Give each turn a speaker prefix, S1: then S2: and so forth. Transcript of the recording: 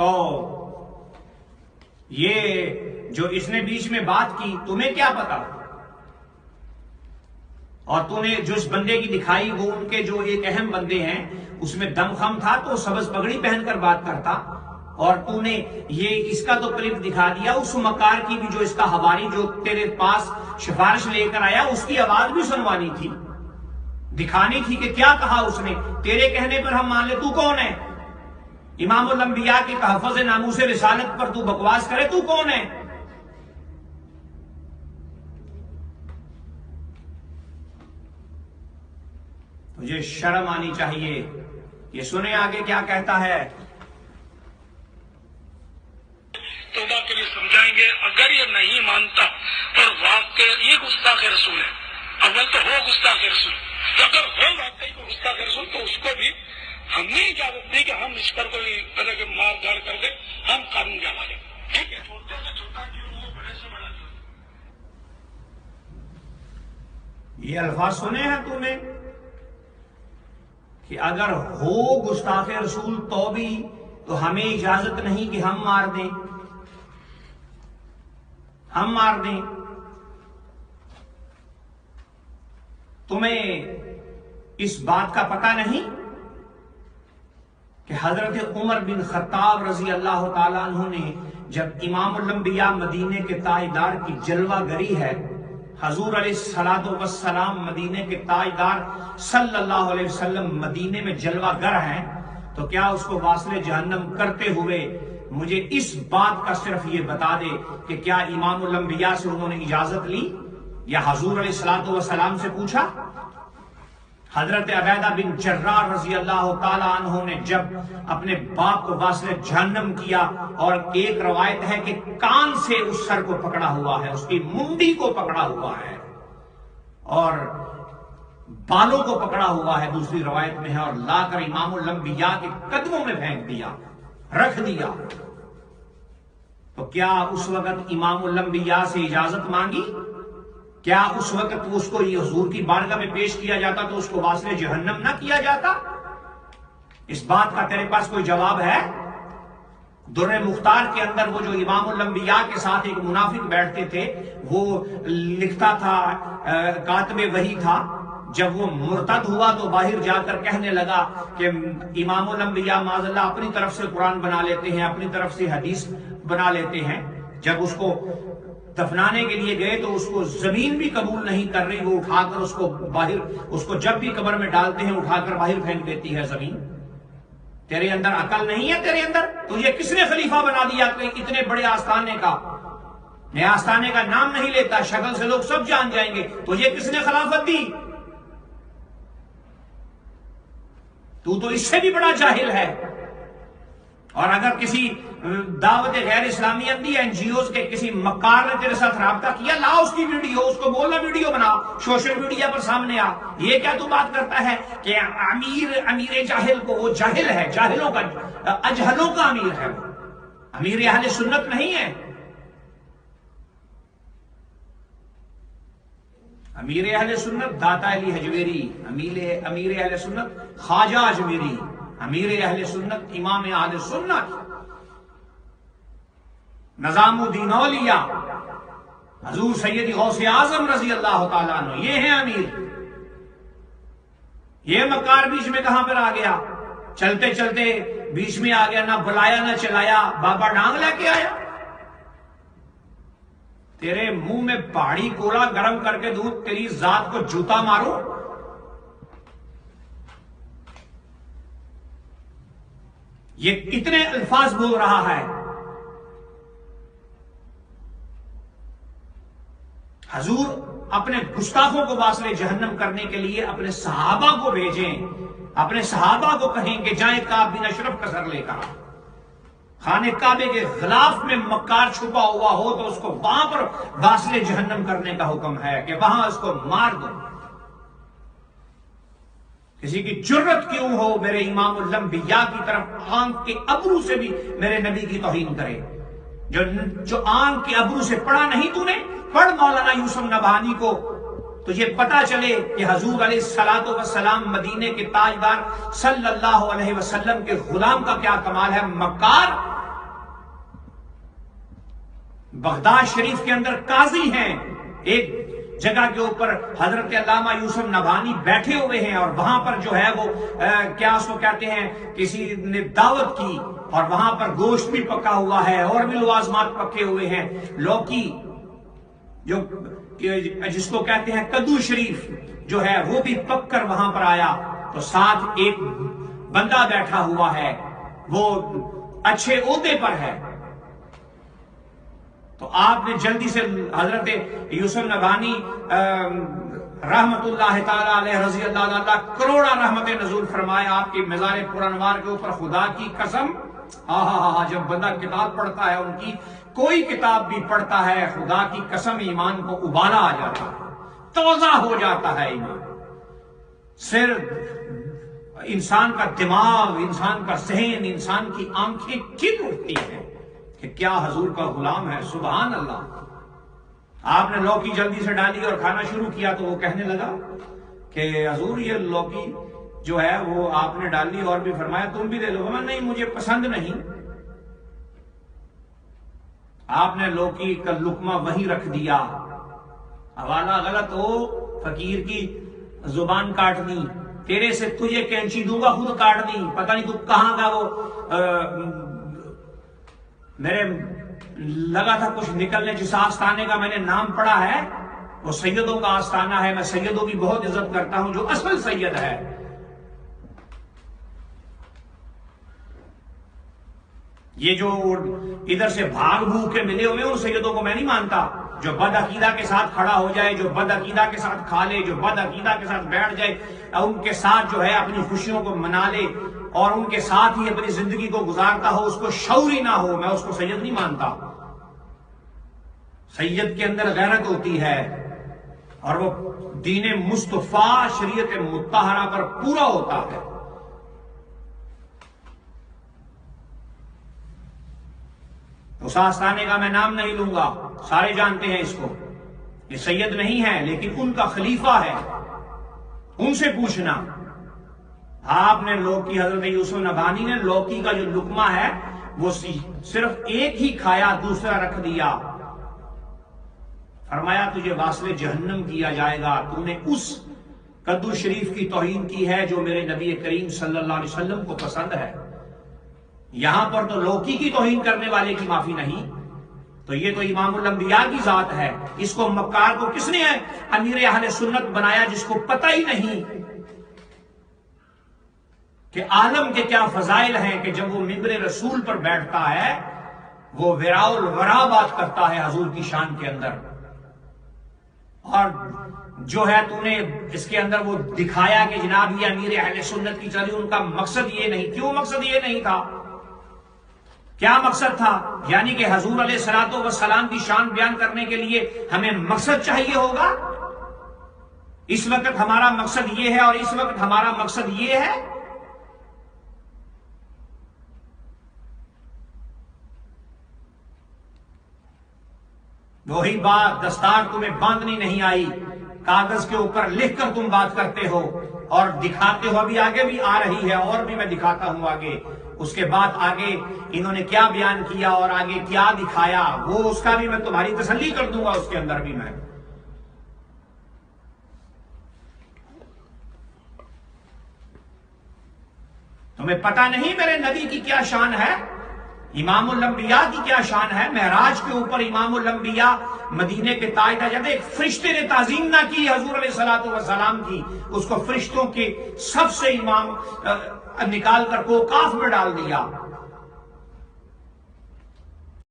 S1: تو یہ جو اس نے بیچ میں بات کی تمہیں کیا پتا؟ اور تو نے جو اس بندے کی دکھائی وہ ان کے جو ایک اہم بندے ہیں اس میں دم خم تھا تو سبز پگڑی پہن کر بات کرتا، اور تو نے یہ اس کا تو کلپ دکھا دیا، اس مکار کی بھی جو اس کا حواری جو تیرے پاس سفارش لے کر آیا اس کی آواز بھی سنوانی تھی، دکھانی تھی کہ کیا کہا اس نے، تیرے کہنے پر ہم مان لے۔ تو کون ہے؟ امام الانبیاء کے تحفظ ناموس رسالت پر تو بکواس کرے، تو کون ہے؟ مجھے شرم آنی چاہیے۔ یہ سنیں آگے کیا کہتا ہے۔
S2: توبہ کے لیے سمجھائیں گے اگر یہ نہیں مانتا اور واقع یہ گستاخ رسول ہے، اول تو ہو گستاخ رسول، تو اگر ہو واقعی کو گستاخ رسول تو اس کو بھی ہم نے اجازت دی کہ ہم اس پر کوئی طرح کے مار دھاڑ کر دیں، ہم قانون کے حوالے، ٹھیک ہے؟ چھوٹے سے چھوٹا کیوں ہو، بڑے سے بڑا کیوں۔
S1: یہ الفاظ سنے ہیں تو نے کہ اگر ہو گستاخ رسول تو بھی تو ہمیں اجازت نہیں کہ ہم مار دیں، ہم مار دیں۔ تمہیں اس بات کا پتہ نہیں کہ حضرت عمر بن خطاب رضی اللہ تعالیٰ عنہ نے جب امام الانبیاء مدینے کے تاجدار کی جلوہ گری ہے، حضور علیہ الصلوۃ والسلام مدینے کے تاجدار صلی اللہ علیہ وسلم مدینے میں جلوہ گر ہیں، تو کیا اس کو واصل جہنم کرتے ہوئے مجھے اس بات کا صرف یہ بتا دے کہ کیا امام الانبیاء سے انہوں نے اجازت لی یا حضور علیہ الصلوۃ والسلام سے پوچھا؟ حضرت عبیدہ بن جراح رضی اللہ تعالیٰ عنہ نے جب اپنے باپ کو واصل جہنم کیا، اور ایک روایت ہے کہ کان سے اس سر کو پکڑا ہوا ہے، اس کی منڈی کو پکڑا ہوا ہے اور بالوں کو پکڑا ہوا ہے، دوسری روایت میں ہے، اور لا کر امام الانبیاء کے قدموں میں پھینک دیا، رکھ دیا۔ تو کیا اس وقت امام الانبیاء سے اجازت مانگی؟ کیا اس وقت اس کو یہ حضور کی بارگاہ میں پیش کیا جاتا تو اس کو واصل جہنم نہ کیا جاتا؟ اس بات کا تیرے پاس کوئی جواب ہے؟ در مختار کے اندر وہ جو امام الانبیاء کے ساتھ ایک منافق بیٹھتے تھے، وہ لکھتا تھا، کاتب وحی تھا، جب وہ مرتد ہوا تو باہر جا کر کہنے لگا کہ امام الانبیاء معاذ اللہ اپنی طرف سے قرآن بنا لیتے ہیں، اپنی طرف سے حدیث بنا لیتے ہیں۔ جب اس کو دفنانے کے لیے گئے تو اس کو زمین بھی قبول نہیں کر رہی، وہ اٹھا کر اس کو باہر، اس کو جب بھی قبر میں ڈالتے ہیں اٹھا کر باہر پھینک دیتی ہے زمین۔ تیرے اندر عقل نہیں ہے؟ تیرے اندر تجھے کس نے خلیفہ بنا دیا اتنے بڑے آستانے کا؟ میں آستانے کا نام نہیں لیتا، شکل سے لوگ سب جان جائیں گے۔ تجھے کس نے خلافت دی؟ تو اس سے بھی بڑا جاہل ہے۔ اور اگر کسی دعوت غیر اسلامیت دی، این جی اوز کے کسی مکار نے تیرے ساتھ رابطہ کیا، لا اس کی ویڈیو، اس کو بولنا ویڈیو بنا، سوشل میڈیا پر سامنے آ۔ یہ کیا تو بات کرتا ہے کہ امیر جاہل کو، وہ جاہل ہے، جاہلوں کا، اجہلوں کا امیر ہے، وہ امیر اہل سنت نہیں ہے۔ امیر اہل سنت داتا علی حجویری، امیر اہل سنت خواجہ اجمیری، امیر اہل سنت امام اہل سنت نظام الدین اولیاء حضور سید غوث اعظم رضی اللہ تعالیٰ عنہ، یہ ہیں امیر۔ یہ مکار بیچ میں کہاں پر آ گیا؟ چلتے چلتے بیچ میں آ گیا، نہ بلایا نہ چلایا، بابا ڈانگ لے کے آیا۔ تیرے منہ میں پہاڑی کوڑا گرم کر کے دوں، تیری ذات کو جوتا مارو۔ یہ کتنے الفاظ بول رہا ہے؟ حضور اپنے گستاخوں کو واصل جہنم کرنے کے لیے اپنے صحابہ کو بھیجیں، اپنے صحابہ کو کہیں کہ جائیں کعب بن اشرف کا سر لے کر، خانہ کعبے کے غلاف میں مکار چھپا ہوا ہو تو اس کو وہاں پر واصل جہنم کرنے کا حکم ہے کہ وہاں اس کو مار دو۔ کسی کی جرت کیوں ہو میرے امام الانبیاء کی طرف آنکھ کے ابرو سے بھی میرے نبی کی توہین کرے؟ جو آنکھ کے ابرو سے پڑھا نہیں تو نے؟ پڑھ مولانا یوسف نبہانی کو، تجھے پتا چلے کہ حضور علیہ الصلوۃ والسلام مدینے کے تاجدار صلی اللہ علیہ وسلم کے غلام کا کیا کمال ہے۔ مکار بغداد شریف کے اندر قاضی ہیں، ایک جگہ کے اوپر حضرت علامہ یوسف نبھانی بیٹھے ہوئے ہیں، اور وہاں پر جو ہے وہ کیا اس کو کہتے ہیں، کسی نے دعوت کی اور وہاں پر گوشت بھی پکا ہوا ہے اور بھی لوازمات پکے ہوئے ہیں، لوکی جو جس کو کہتے ہیں کدو شریف جو ہے وہ بھی پک کر وہاں پر آیا، تو ساتھ ایک بندہ بیٹھا ہوا ہے، وہ اچھے عہدے پر ہے، تو آپ نے جلدی سے حضرت یوسف نبھانی رحمت اللہ تعالی علیہ رضی اللہ عنہ کروڑا رحمت نزول فرمائے آپ کی مزار پرانوار کے اوپر، خدا کی قسم جب بندہ کتاب پڑھتا ہے، ان کی کوئی کتاب بھی پڑھتا ہے، خدا کی قسم ایمان کو ابالا آ جاتا ہے، توزہ ہو جاتا ہے ایمان، صرف انسان کا دماغ، انسان کا ذہن، انسان کی آنکھیں کھل اٹھتی ہیں کہ کیا حضور کا غلام ہے، سبحان اللہ۔ آپ نے لوکی جلدی سے ڈالی اور کھانا شروع کیا تو وہ کہنے لگا کہ حضور یہ لوکی جو ہے وہ آپ نے ڈالی، اور بھی فرمایا تم بھی دے دو، میں نہیں مجھے پسند نہیں۔ آپ نے لوکی کا لقمہ وہیں رکھ دیا، حوالہ غلط ہو فقیر کی زبان کاٹنی، تیرے سے تجھے کینچی دوں گا خود کاٹنی، پتہ نہیں تو کہاں کا وہ میرے لگا تھا کچھ نکلنے، جس آستانے کا میں نے نام پڑھا ہے وہ سیدوں کا آستانہ ہے، میں سیدوں کی بہت عزت کرتا ہوں، جو اصل سید ہے۔ یہ جو ادھر سے بھاگ بھوگ کے ملے ہوئے ان سیدوں کو میں نہیں مانتا، جو بد عقیدہ کے ساتھ کھڑا ہو جائے، جو بد عقیدہ کے ساتھ کھا لے، جو بد عقیدہ کے ساتھ بیٹھ جائے، ان کے ساتھ جو ہے اپنی خوشیوں کو منا لے اور ان کے ساتھ ہی اپنی زندگی کو گزارتا ہو، اس کو شعور ہی نہ ہو، میں اس کو سید نہیں مانتا۔ سید کے اندر غیرت ہوتی ہے اور وہ دین مصطفیٰ شریعت مطہرہ پر پورا ہوتا ہے۔ اس آستانے کا میں نام نہیں لوں گا، سارے جانتے ہیں اس کو، یہ سید نہیں ہے لیکن ان کا خلیفہ ہے، ان سے پوچھنا۔ آپ نے لوکی، حضرت یوسف نبھانی نے لوکی کا جو لقمہ ہے وہ صرف ایک ہی کھایا، دوسرا رکھ دیا، فرمایا تجھے واصل جہنم کیا جائے گا، تو نے اس کدو شریف کی توہین کی ہے جو میرے نبی کریم صلی اللہ علیہ وسلم کو پسند ہے۔ یہاں پر تو لوکی کی توہین کرنے والے کی معافی نہیں، تو یہ تو امام الانبیاء کی ذات ہے، اس کو مکار کو کس نے امیر اہل سنت بنایا، جس کو پتہ ہی نہیں کہ عالم کے کیا فضائل ہیں، کہ جب وہ ممبر رسول پر بیٹھتا ہے وہ وراء الورا بات کرتا ہے حضور کی شان کے اندر، اور جو ہے تو نے اس کے اندر وہ دکھایا کہ جناب یہ امیر اہل سنت کی چلی، ان کا مقصد یہ نہیں۔ کیوں مقصد یہ نہیں تھا؟ کیا مقصد تھا؟ یعنی کہ حضور علیہ الصلوۃ والسلام کی شان بیان کرنے کے لیے ہمیں مقصد چاہیے ہوگا، اس وقت ہمارا مقصد یہ ہے اور اس وقت ہمارا مقصد یہ ہے۔ وہی بات، دستار تمہیں باندھنی نہیں آئی، کاغذ کے اوپر لکھ کر تم بات کرتے ہو اور دکھاتے ہو، ابھی آگے بھی آ رہی ہے اور بھی میں دکھاتا ہوں آگے۔ اس کے بعد آگے انہوں نے کیا بیان کیا اور آگے کیا دکھایا، وہ اس کا بھی میں تمہاری تسلی کر دوں گا، اس کے اندر بھی میں۔ تمہیں پتہ نہیں میرے نبی کی کیا شان ہے، امام الانبیاء کی کیا شان ہے؟ معراج کے اوپر امام الانبیاء مدینے کے تاجدار، جب ایک فرشتے نے تعظیم نہ کی حضور علیہ الصلوۃ والسلام کی، اس کو فرشتوں کے سب سے امام نکال کر کوکاف میں ڈال دیا۔